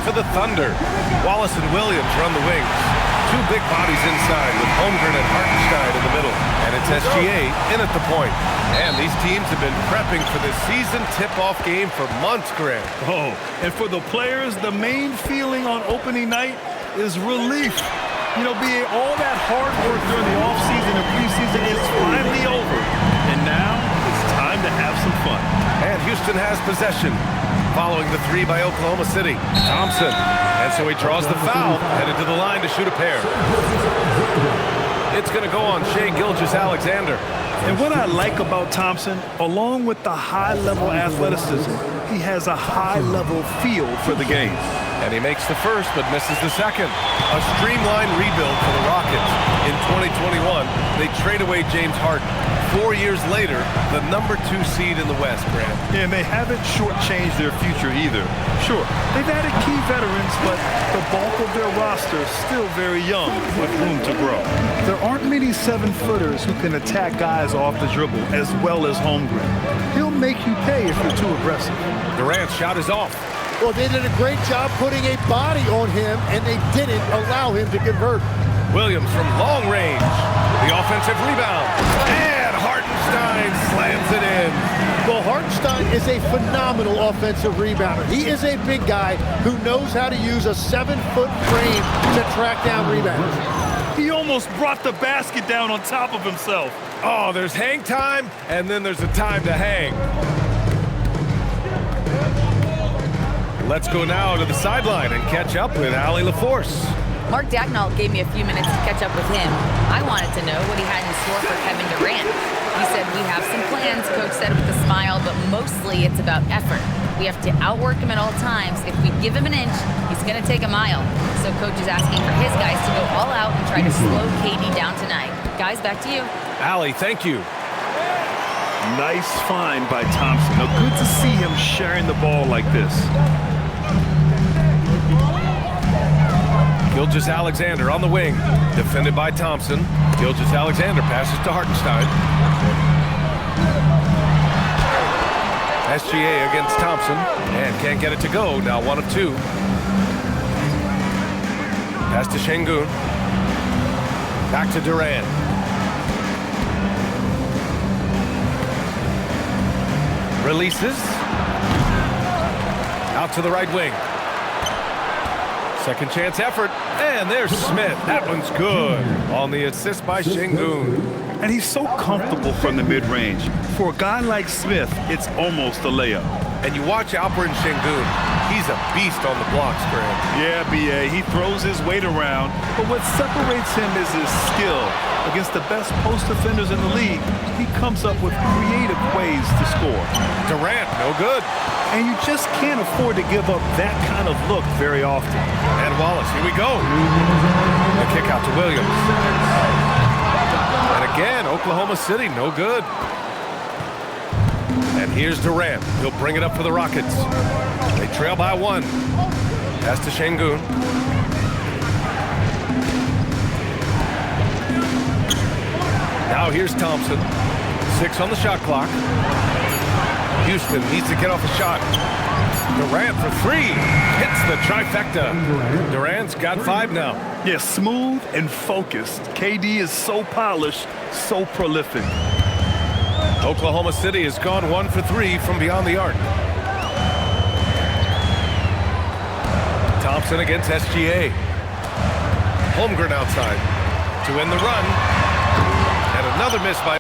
for the Thunder. Wallace and Williams run the wings. Two big bodies inside with Holmgren and Hartenstein in the middle. And it's SGA in at the point. And these teams have been prepping for this season tip-off game for months, Grant. Oh, and for the players, the main feeling on opening night is relief. You know, being all that hard work during the offseason and preseason is finally over. And now it's time to have some fun. And Houston has possession. Following the three by Oklahoma City. Thompson. And so he draws the foul, headed to the line to shoot a pair. It's going to go on Shai Gilgeous-Alexander. And what I like about Thompson, along with the high-level athleticism, he has a high-level feel for the game. And he makes the first, but misses the second. A streamlined rebuild for the Rockets. In 2021, they trade away James Harden. 4 years later, the #2 seed in the West, Grant. Yeah, and they haven't shortchanged their future either. Sure, they've added key veterans, but the bulk of their roster is still very young with room to grow. There aren't many 7-footers who can attack guys off the dribble as well as Holmgren. He'll make you pay if you're too aggressive. Durant's shot is off. Well, they did a great job putting a body on him, and they didn't allow him to convert. Williams from long range. The offensive rebound. And Hartenstein slams it in. Well, Hartenstein is a phenomenal offensive rebounder. He is a big guy who knows how to use a 7-foot frame to track down rebounds. He almost brought the basket down on top of himself. Oh, there's hang time, and then there's a time to hang. Let's go now to the sideline and catch up with Allie LaForce. Mark Dagnall gave me a few minutes to catch up with him. I wanted to know what he had in store for Kevin Durant. He said, we have some plans, Coach said with a smile, but mostly it's about effort. We have to outwork him at all times. If we give him an inch, he's going to take a mile. So Coach is asking for his guys to go all out and try to slow KD down tonight. Guys, back to you. Allie, thank you. Nice find by Thompson. Now, good to see him sharing the ball like this. Gilgeous-Alexander on the wing, defended by Thompson. Gilgeous-Alexander passes to Hartenstein. SGA against Thompson, and can't get it to go. Now 1 of 2. Pass to Şengün. Back to Durant. Releases. Out to the right wing. Second chance effort, and there's Smith. That one's good on the assist by Şengün. And he's so comfortable from the mid-range. For a guy like Smith, it's almost a layup. And you watch Alperen Şengün. He's a beast on the blocks, Grant. Yeah, B.A., he throws his weight around, but what separates him is his skill. Against the best post defenders in the league, he comes up with creative ways to score. Durant, no good. And you just can't afford to give up that kind of look very often. And Wallace, here we go. The kick out to Williams. And again, Oklahoma City, no good. And here's Durant. He'll bring it up for the Rockets. They trail by 1. Pass to Şengün. Now here's Thompson. 6 on the shot clock. Houston needs to get off a shot. Durant for 3. Hits the trifecta. Durant's got 5 now. Yeah, smooth and focused. KD is so polished, so prolific. Oklahoma City has gone 1 for 3 from beyond the arc. Thompson against SGA. Holmgren outside to end the run. And another miss by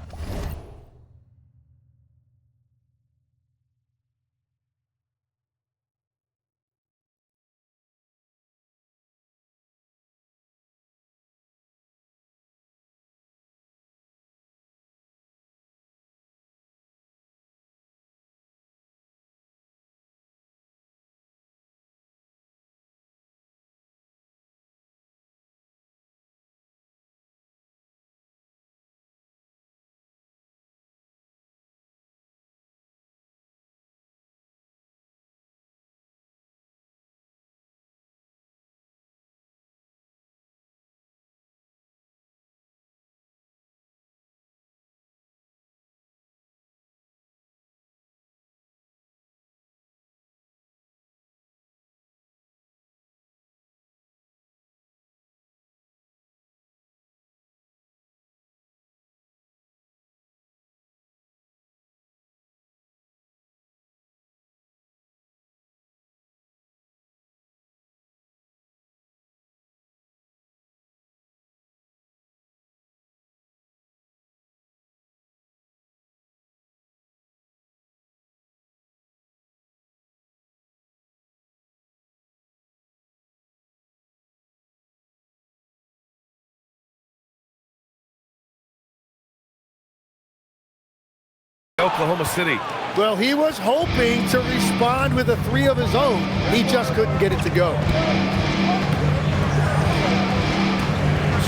Oklahoma City. Well, he was hoping to respond with a three of his own. He just couldn't get it to go.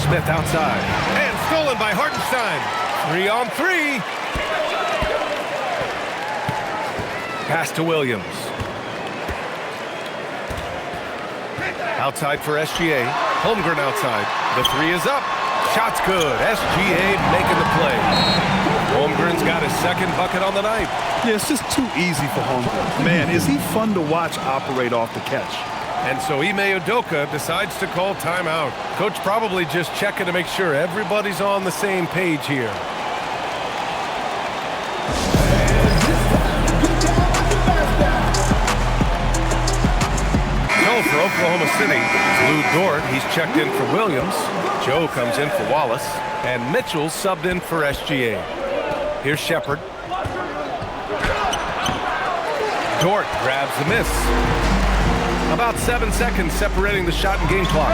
Smith outside. And stolen by Hartenstein. 3-on-3. Pass to Williams. Outside for SGA. Holmgren outside. The three is up. Shot's good. SGA making the play. Holmgren's got his second bucket on the night. Yeah, it's just too easy for Holmgren. Man, is he fun to watch operate off the catch. And so Ime Udoka decides to call timeout. Coach probably just checking to make sure everybody's on the same page here. So for Oklahoma City, Lou Dort, he's checked in for Williams. Joe comes in for Wallace. And Mitchell subbed in for SGA. Here's Shepard. Dort grabs the miss. About 7 seconds separating the shot and game clock.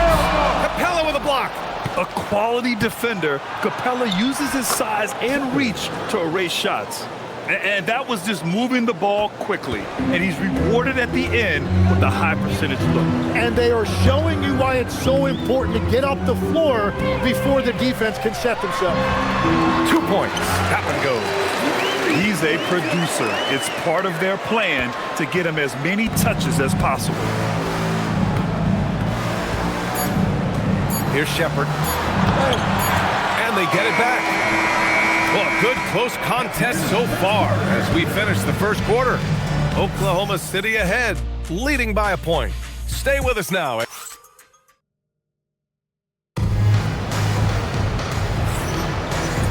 Capella with a block. A quality defender, Capella uses his size and reach to erase shots. And that was just moving the ball quickly. And he's rewarded at the end with a high percentage look. And they are showing you why it's so important to get up the floor before the defense can set themselves. 2 points. Tap and go. He's a producer. It's part of their plan to get him as many touches as possible. Here's Shepard. And they get it back. Well, a good close contest so far as we finish the first quarter. Oklahoma City ahead, leading by a point. Stay with us now.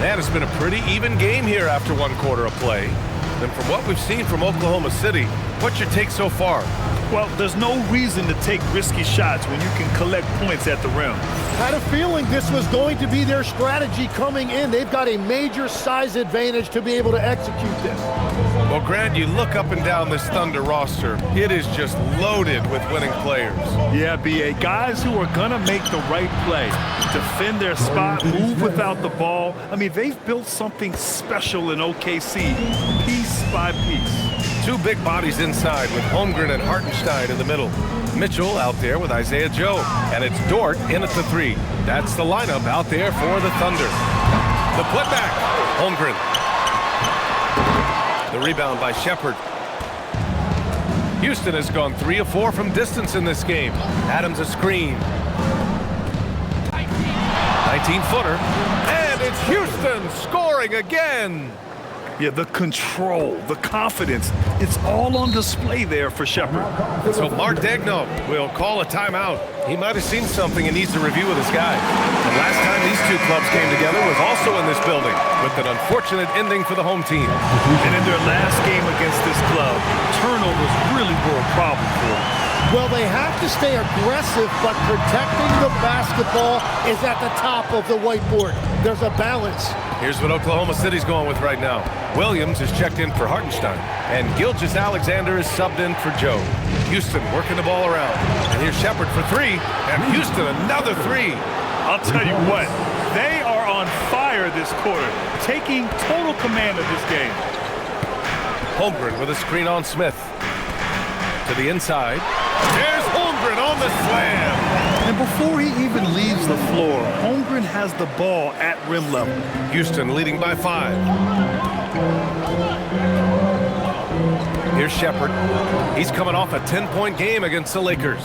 And it's been a pretty even game here after 1 quarter of play. And from what we've seen from Oklahoma City, what's your take so far? Well, there's no reason to take risky shots when you can collect points at the rim. Had a feeling this was going to be their strategy coming in. They've got a major size advantage to be able to execute this. Well, Grant, you look up and down this Thunder roster. It is just loaded with winning players. Yeah, B.A. Guys who are going to make the right play, defend their spot, move without the ball. I mean, they've built something special in OKC, piece by piece. 2 big bodies inside with Holmgren and Hartenstein in the middle. Mitchell out there with Isaiah Joe. And it's Dort in at the 3. That's the lineup out there for the Thunder. The putback. Holmgren. The rebound by Shepard. Houston has gone 3 of 4 from distance in this game. Adams a screen. 19-footer. And it's Houston scoring again. Yeah, the control, the confidence, it's all on display there for Shepard. So Mark Daigneault will call a timeout. He might have seen something and needs to review with his guy. The last time these 2 clubs came together was also in this building, with an unfortunate ending for the home team. And in their last game against this club, turnovers really were a problem for them. Well, they have to stay aggressive, but protecting the basketball is at the top of the whiteboard. There's a balance. Here's what Oklahoma City's going with right now. Williams is checked in for Hartenstein, and Gilgeous-Alexander is subbed in for Joe. Houston working the ball around. And here's Shepard for 3, and Houston another 3. I'll tell you what, they are on fire this quarter, taking total command of this game. Holmgren with a screen on Smith. To the inside. There's Holmgren on the slam. And before he even leaves the floor, Holmgren has the ball at rim level. Houston leading by 5. Here's Shepard. He's coming off a 10-point game against the Lakers.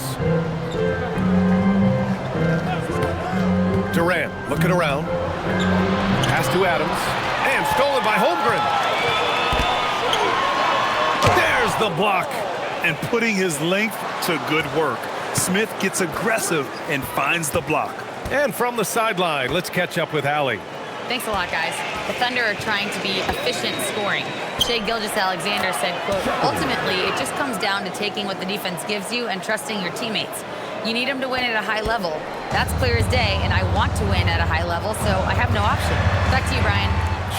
Durant looking around. Pass to Adams. And stolen by Holmgren. There's the block. And putting his length to good work. Smith gets aggressive and finds the block. And from the sideline, let's catch up with Allie. Thanks a lot, guys. The Thunder are trying to be efficient scoring. Shai Gilgeous-Alexander said, quote, ultimately, it just comes down to taking what the defense gives you and trusting your teammates. You need them to win at a high level. That's clear as day, and I want to win at a high level, so I have no option. Back to you, Brian.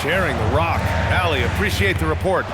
Sharing the rock. Allie, appreciate the report.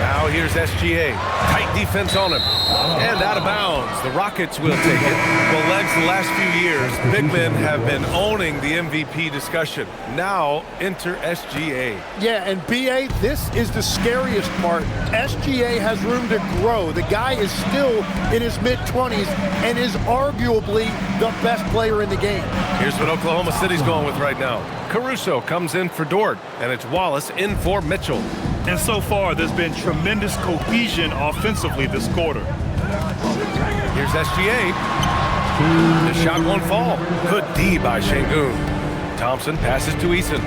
Now Now here's SGA. Tight defense on him. And out of bounds. The Rockets will take it. Well, Legs, the last few years, big men have been owning the MVP discussion. Now enter SGA. Yeah, and BA, this is the scariest part. SGA has room to grow. The guy is still in his mid-20s and is arguably the best player in the game. Here's what Oklahoma City's going with right now. Caruso comes in for Dort, and it's Wallace in for Mitchell. And so far, there's been tremendous cohesion offensively this quarter. Here's SGA. The shot won't fall. Good D by Şengün. Thompson passes to Eason.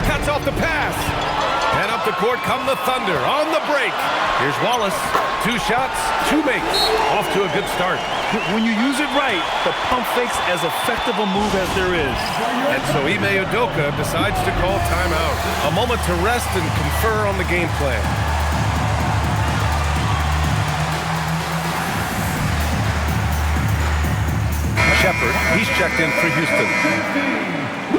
Cuts off the pass. And up the court come the Thunder on the break. Here's Wallace. 2 shots, 2 makes. Off to a good start. When you use it right, the pump fake's as effective a move as there is. And so Ime Udoka decides to call timeout. A moment to rest and confer on the game plan. Shepard, he's checked in for Houston.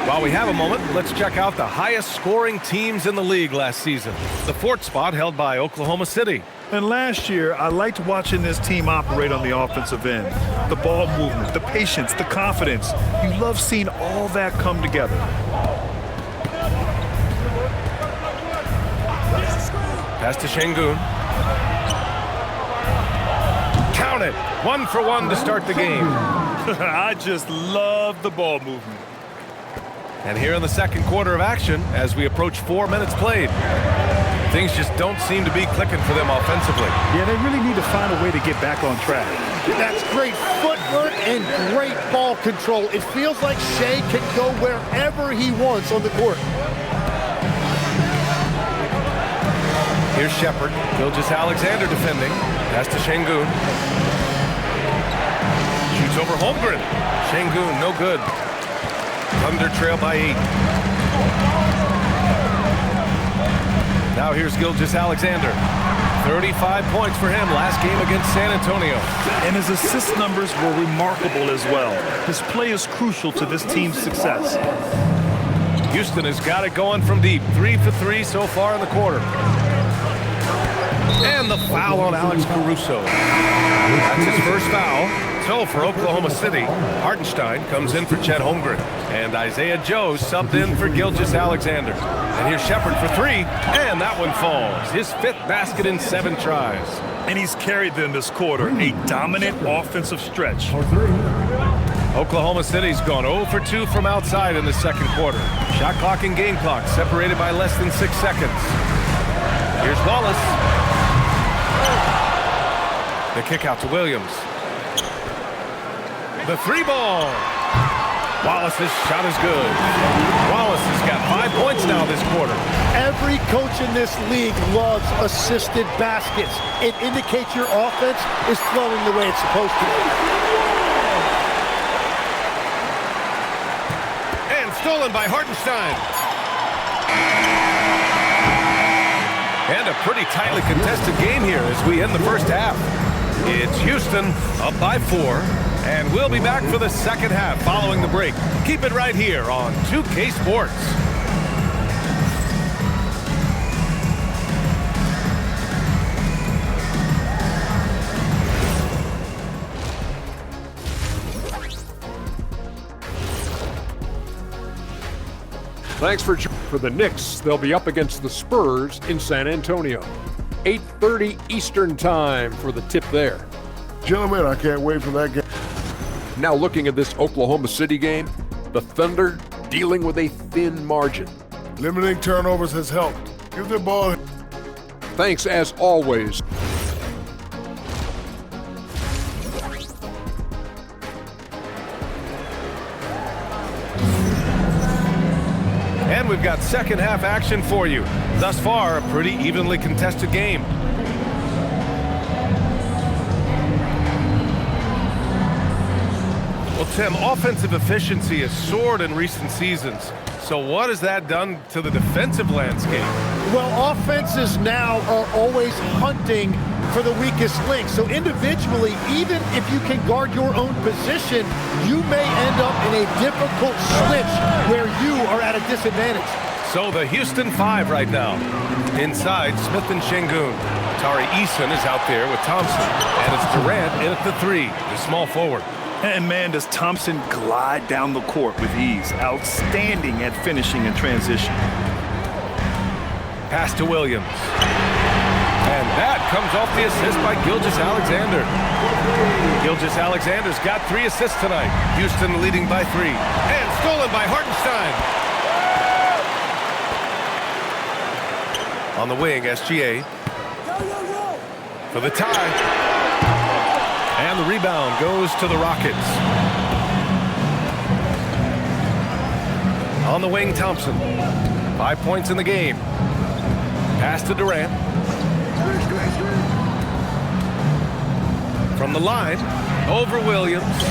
While we have a moment, let's check out the highest scoring teams in the league last season. The 4th spot held by Oklahoma City. And last year, I liked watching this team operate on the offensive end. The ball movement, the patience, the confidence. You love seeing all that come together. Pass to Şengün. Count it. 1 for 1 to start the game. I just love the ball movement. And here in the second quarter of action, as we approach 4 minutes played, things just don't seem to be clicking for them offensively. Yeah, they really need to find a way to get back on track. That's great footwork and great ball control. It feels like Shea can go wherever he wants on the court. Here's Shepard. Gilgeous-Alexander defending. Pass to Şengün. Shoots over Holmgren. Şengün, no good. Thunder trail by 8. Now here's Gilgeous-Alexander. 35 points for him last game against San Antonio. And his assist numbers were remarkable as well. His play is crucial to this team's success. Houston has got it going from deep. 3 for 3 so far in the quarter. And the foul on Alex Caruso. That's his first foul. So for Oklahoma City, Hartenstein comes in for Chet Holmgren. And Isaiah Joe subbed in for Gilgeous-Alexander. And here's Shepard for 3, and that one falls. His 5th basket in 7 tries. And he's carried them this quarter, a dominant offensive stretch. Oklahoma City's gone 0 for 2 from outside in the second quarter. Shot clock and game clock separated by less than 6 seconds. Here's Wallace. The kick out to Williams. The 3-ball. Wallace's shot is good. Wallace has got 5 points now this quarter. Every coach in this league loves assisted baskets. It indicates your offense is flowing the way it's supposed to. And stolen by Hartenstein. And a pretty tightly contested game here as we end the first half. It's Houston up by 4. And we'll be back for the second half following the break. Keep it right here on 2K Sports. Thanks for the Knicks. They'll be up against the Spurs in San Antonio. 8:30 Eastern Time for the tip there. Gentlemen, I can't wait for that game. Now looking at this Oklahoma City game, the Thunder dealing with a thin margin. Limiting turnovers has helped. Give the ball. Thanks as always. And we've got second half action for you. Thus far, a pretty evenly contested game. Well, Tim, offensive efficiency has soared in recent seasons. So what has that done to the defensive landscape? Well, offenses now are always hunting for the weakest link. So individually, even if you can guard your own position, you may end up in a difficult switch where you are at a disadvantage. So the Houston 5 right now. Inside, Smith and Şengün. Tari Eason is out there with Thompson. And it's Durant in at the 3, the small forward. And man, does Thompson glide down the court with ease. Outstanding at finishing in transition. Pass to Williams. And that comes off the assist by Gilgeous-Alexander. Gilgeous-Alexander's got 3 assists tonight. Houston leading by 3. And stolen by Hartenstein. On the wing, SGA. For the tie. And the rebound goes to the Rockets. On the wing, Thompson. 5 points in the game. Pass to Durant. From the line, over Williams.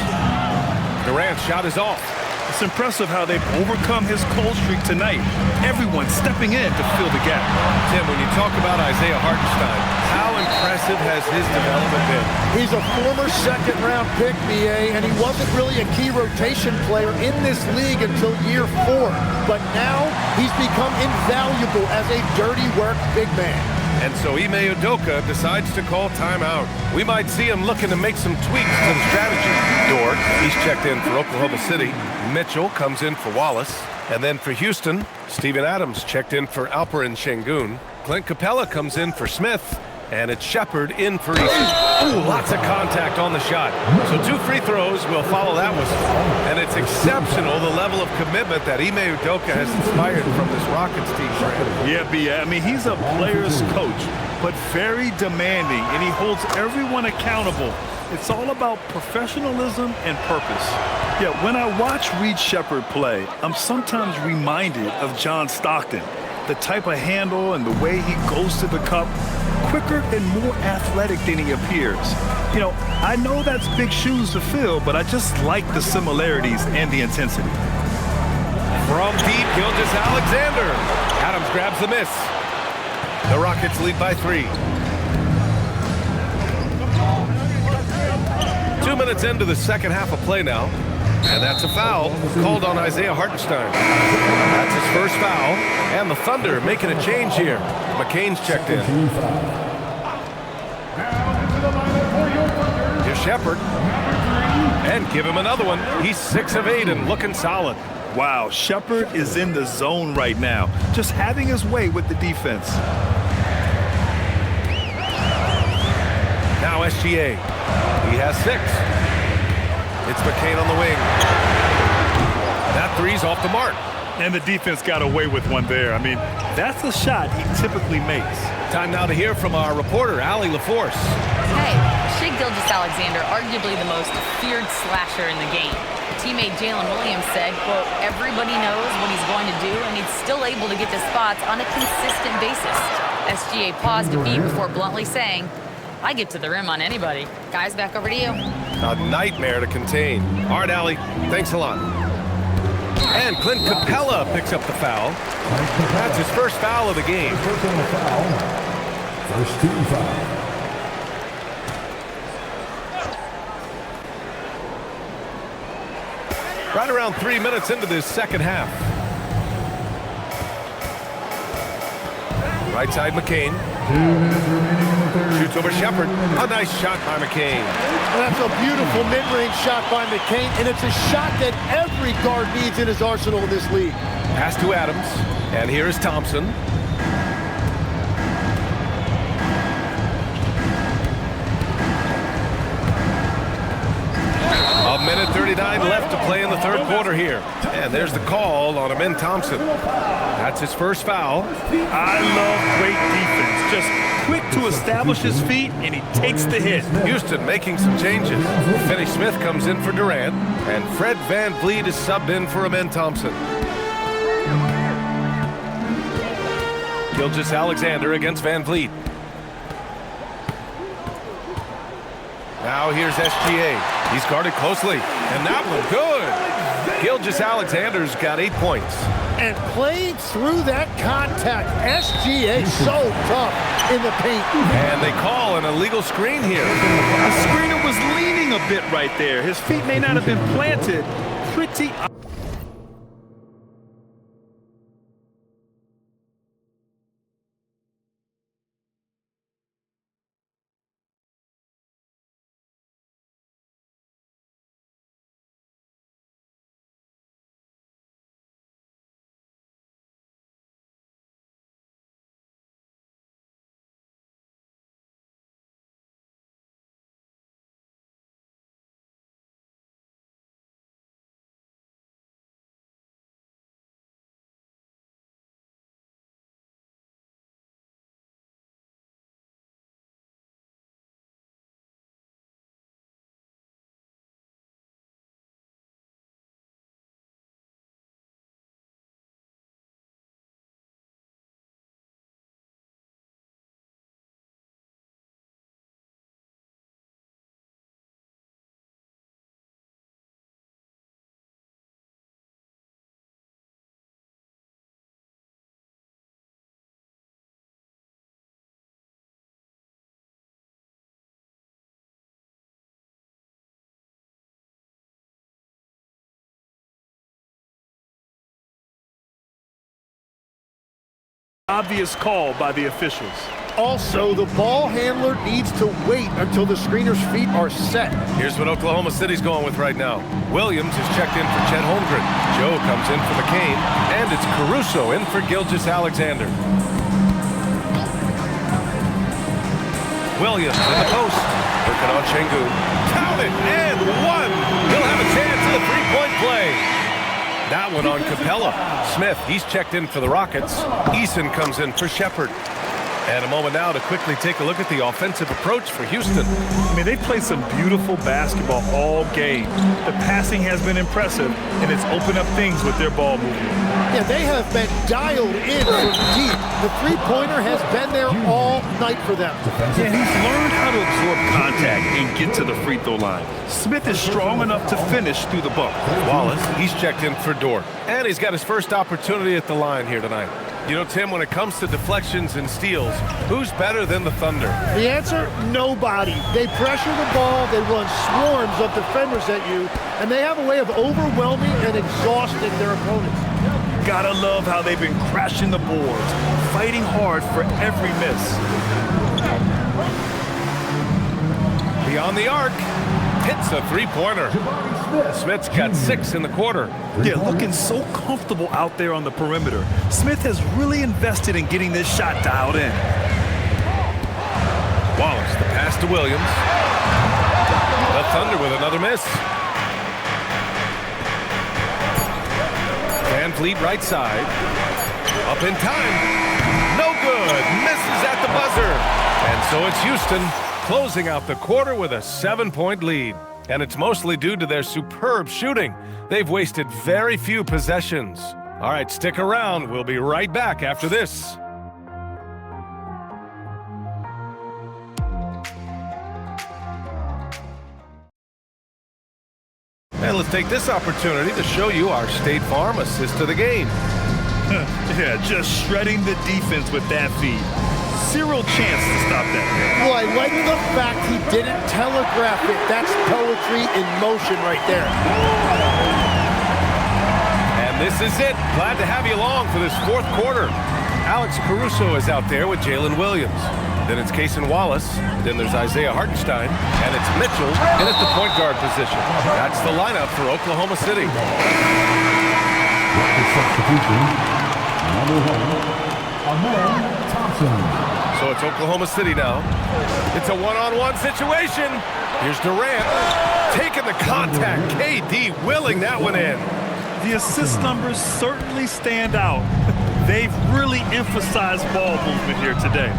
Durant's shot is off. It's impressive how they've overcome his cold streak tonight. Everyone stepping in to fill the gap. Tim, when you talk about Isaiah Hartenstein, how impressive has his development been? He's a former second-round pick, BA, and he wasn't really a key rotation player in this league until year 4. But now he's become invaluable as a dirty work big man. And so Ime Udoka decides to call timeout. We might see him looking to make some tweaks to the strategy. Dort, he's checked in for Oklahoma City. Mitchell comes in for Wallace. And then for Houston, Steven Adams checked in for Alperen Şengün. Clint Capella comes in for Smith. And it's Shepard in for Eason. Ooh, lots of contact on the shot. So 2 free throws will follow that whistle. And it's exceptional, the level of commitment that Ime Udoka has inspired from this Rockets team. Yeah, I mean, he's a player's coach, but very demanding, and he holds everyone accountable. It's all about professionalism and purpose. Yeah, when I watch Reed Shepard play, I'm sometimes reminded of John Stockton. The type of handle and the way he goes to the cup, quicker and more athletic than he appears. You know, I know that's big shoes to fill, but I just like the similarities and the intensity. From deep, Gilgeous-Alexander. Adams grabs the miss. The Rockets lead by 3. 2 minutes into the second half of play now. And that's a foul called on Isaiah Hartenstein. That's his first foul. And the Thunder making a change here. McCain's checked in. Here's Shepard. And give him another one. He's 6 of 8 and looking solid. Wow, Shepard is in the zone right now, just having his way with the defense. Now SGA. He has 6. It's McCain on the wing. That 3's off the mark. And the defense got away with one there. I mean, that's a shot he typically makes. Time now to hear from our reporter, Allie LaForce. Hey, Shai Gilgeous-Alexander, arguably the most feared slasher in the game. Teammate Jalen Williams said, quote, everybody knows what he's going to do, and he's still able to get to spots on a consistent basis. SGA paused a beat before bluntly saying, I get to the rim on anybody. Guys, back over to you. A nightmare to contain. All right, Allie, thanks a lot. And Clint Capella picks up the foul. That's his first foul of the game. First team foul. Right around 3 minutes into this second half. Right side, McCain. Shoots over Shepard. A nice shot by McCain. That's a beautiful mid-range shot by McCain, and it's a shot that every guard needs in his arsenal in this league. Pass to Adams. And here is Thompson. A minute 39 left to play in the third quarter here. And there's the call on Amin Thompson. That's his first foul. I love great defense. Just quick to establish his feet, and he takes the hit. Houston making some changes. Finney Smith comes in for Durant, and Fred VanVleet is subbed in for Amin Thompson. Gilgeous-Alexander against VanVleet. Now here's SGA. He's guarded closely, and that one good. Gilgeous-Alexander's got 8 points. And playing through that contact, SGA so tough in the paint. And they call an illegal screen here. The screener was leaning a bit right there. His feet may not have been planted pretty Obvious call by the officials. Also, the ball handler needs to wait until the screener's feet are set. Here's what Oklahoma City's going with right now. Williams is checked in for Chet Holmgren. Joe comes in for McCain, and it's Caruso in for Gilgeous-Alexander. Williams in the post. Working on Şengün. Count it, and one! He'll have a chance at a three-point play. That one on Capella. Smith, he's checked in for the Rockets. Eason comes in for Shepherd. And a moment now to quickly take a look at the offensive approach for Houston. I mean, they played some beautiful basketball all game. The passing has been impressive, and it's opened up things with their ball movement. Yeah, they have been dialed in from deep. The three-pointer has been there all night for them. Yeah, he's learned how to absorb contact and get to the free throw line. Smith is strong enough to finish through the buck. Wallace, he's checked in for Dort. And he's got his first opportunity at the line here tonight. You know, Tim, when it comes to deflections and steals, who's better than the Thunder? The answer, nobody. They pressure the ball, they run swarms of defenders at you, and they have a way of overwhelming and exhausting their opponents. Gotta love how they've been crashing the boards, fighting hard for every miss. Beyond the arc, hits a three-pointer. Smith's got 6 in the quarter. Yeah, looking so comfortable out there on the perimeter. Smith has really invested in getting this shot dialed in. Wallace, the pass to Williams. The Thunder with another miss. Van Fleet right side. Up in time. No good. Misses at the buzzer. And so it's Houston closing out the quarter with a 7-point lead. And it's mostly due to their superb shooting. They've wasted very few possessions. All right, stick around. We'll be right back after this. And let's take this opportunity to show you our State Farm assist to the game. Yeah, just shredding the defense with that feed. Zero chance to stop that. Well, I like the fact he didn't telegraph it. That's poetry in motion right there. And this is it. Glad to have you along for this fourth quarter. Alex Caruso is out there with Jalen Williams. Then it's Cason Wallace. Then there's Isaiah Hartenstein. And it's Mitchell in at the point guard position. That's the lineup for Oklahoma City. So it's Oklahoma City now. It's a one-on-one situation. Here's Durant taking the contact. KD willing that one in. The assist numbers certainly stand out. They've really emphasized ball movement here today.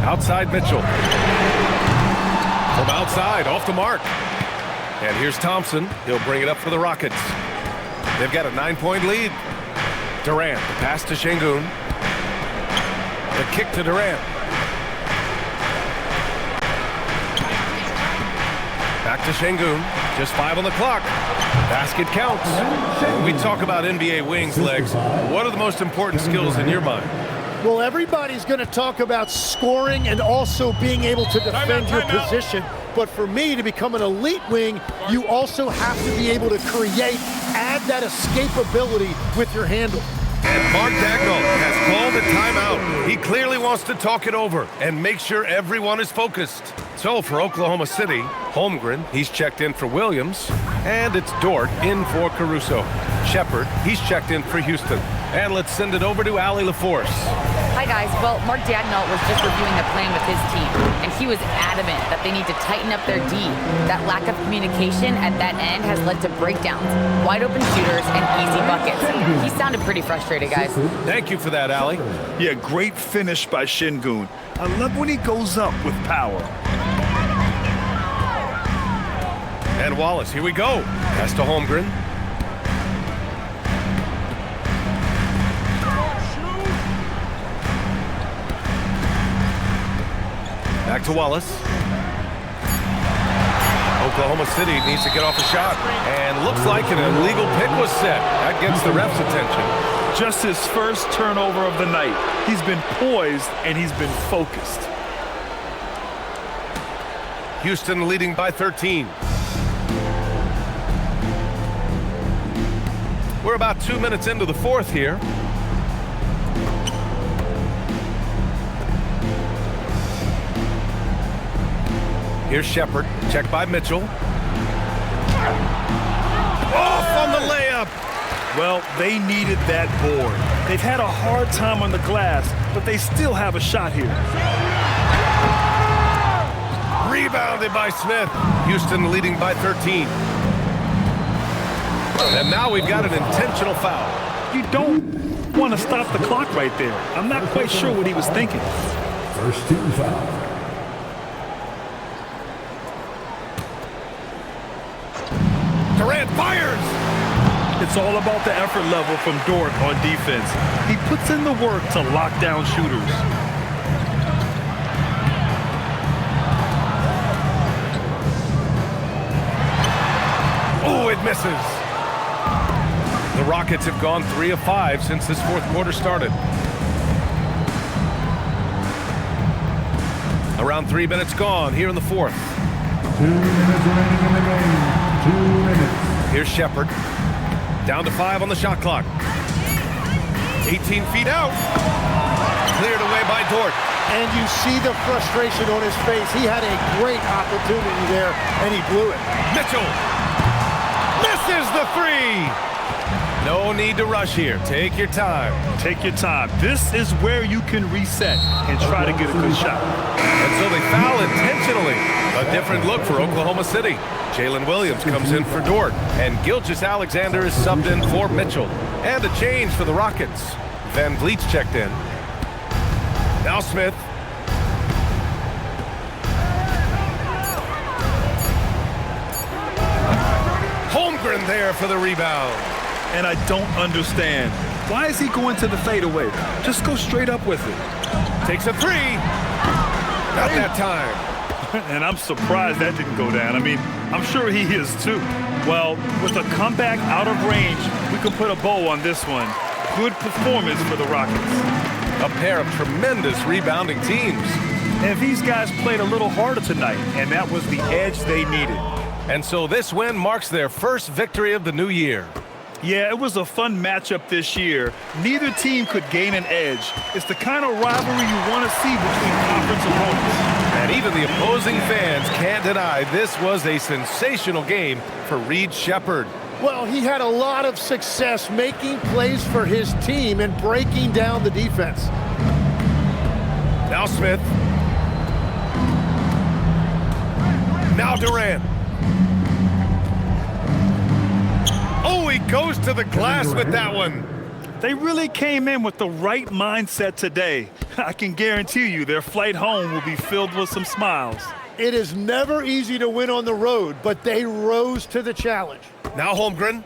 Outside Mitchell. From outside, off the mark. And here's Thompson. He'll bring it up for the Rockets. They've got a 9-point lead. Durant, the pass to Şengün. The kick to Durant. Back to Şengün. Just 5 on the clock. Basket counts. When we talk about NBA wings, Legs, what are the most important skills in your mind? Well, everybody's going to talk about scoring and also being able to defend your position. But for me, to become an elite wing, you also have to be able to create, add that escapability with your handle. And Mark Dagnall has called a timeout. He clearly wants to talk it over and make sure everyone is focused. So for Oklahoma City, Holmgren, he's checked in for Williams. And it's Dort in for Caruso. Shepherd, he's checked in for Houston. And let's send it over to Allie LaForce. Hi, guys. Well, Mark Dagnall was just reviewing the plan with his team, and he was adamant that they need to tighten up their D. That lack of communication at that end has led to breakdowns, wide open shooters, and easy buckets. He sounded pretty frustrated, guys. Thank you for that, Allie. Yeah, great finish by Şengün. I love when he goes up with power. And Wallace, here we go. Pass to Holmgren. Back to Wallace. Oklahoma City needs to get off a shot. And looks like an illegal pick was set. That gets the ref's attention. Just his first turnover of the night. He's been poised and he's been focused. Houston leading by 13. We're about 2 minutes into the fourth here. Here's Shepard, checked by Mitchell. Off on the layup. Well, they needed that board. They've had a hard time on the glass, but they still have a shot here. Rebounded by Smith. Houston leading by 13. And now we've got an intentional foul. You don't want to stop the clock right there. I'm not quite sure what he was thinking. First team foul. Durant fires. It's all about the effort level from Dort on defense. He puts in the work to lock down shooters. Oh, it misses. The Rockets have gone 3 of 5 since this fourth quarter started. Around 3 minutes gone here in the fourth. 2 minutes remaining in the game. 2 minutes. Here's Shepard. Down to 5 on the shot clock. 18 feet out. Cleared away by Dort. And you see the frustration on his face. He had a great opportunity there, and he blew it. Mitchell misses the 3. No need to rush here. Take your time. Take your time. This is where you can reset and try to get a good shot. And so they foul intentionally. A different look for Oklahoma City. Jalen Williams comes in for Dort, and Gilgeous-Alexander is subbed in for Mitchell. And a change for the Rockets. Van Vliet's checked in. Now Smith. Holmgren there for the rebound. And I don't understand. Why is he going to the fadeaway? Just go straight up with it. Takes a 3. Not that time. And I'm surprised that didn't go down. I mean, I'm sure he is too. Well, with a comeback out of range, we can put a bow on this one. Good performance for the Rockets. A pair of tremendous rebounding teams. And these guys played a little harder tonight, and that was the edge they needed. And so this win marks their first victory of the new year. Yeah, it was a fun matchup this year. Neither team could gain an edge. It's the kind of rivalry you want to see between conference opponents. And even the opposing fans can't deny this was a sensational game for Reed Shepard. Well, he had a lot of success making plays for his team and breaking down the defense. Now Smith. Now Durant. Oh, he goes to the glass with that one. They really came in with the right mindset today. I can guarantee you their flight home will be filled with some smiles. It is never easy to win on the road, but they rose to the challenge. Now Holmgren.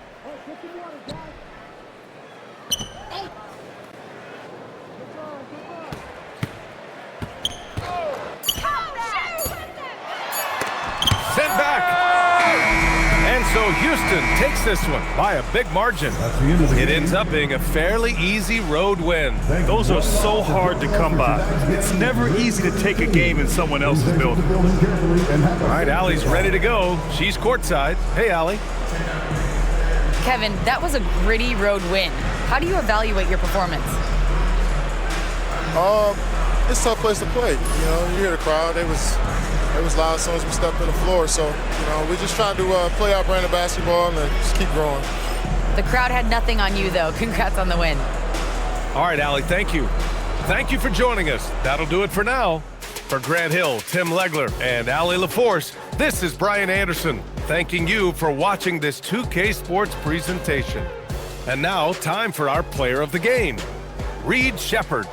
Sent back. And so Houston takes this one by a big margin. It ends up being a fairly easy road win. Those are so hard to come by. It's never easy to take a game in someone else's building. All right, Allie's ready to go. She's courtside. Hey, Allie. Kevin, that was a gritty road win. How do you evaluate your performance? It's a tough place to play. You know, you hear the crowd. It was loud as soon as we stepped on the floor. So, you know, we just trying to play our brand of basketball and just keep growing. The crowd had nothing on you, though. Congrats on the win. All right, Allie, thank you. Thank you for joining us. That'll do it for now. For Grant Hill, Tim Legler, and Allie LaForce, this is Brian Anderson, thanking you for watching this 2K Sports presentation. And now, time for our player of the game, Reed Shepard.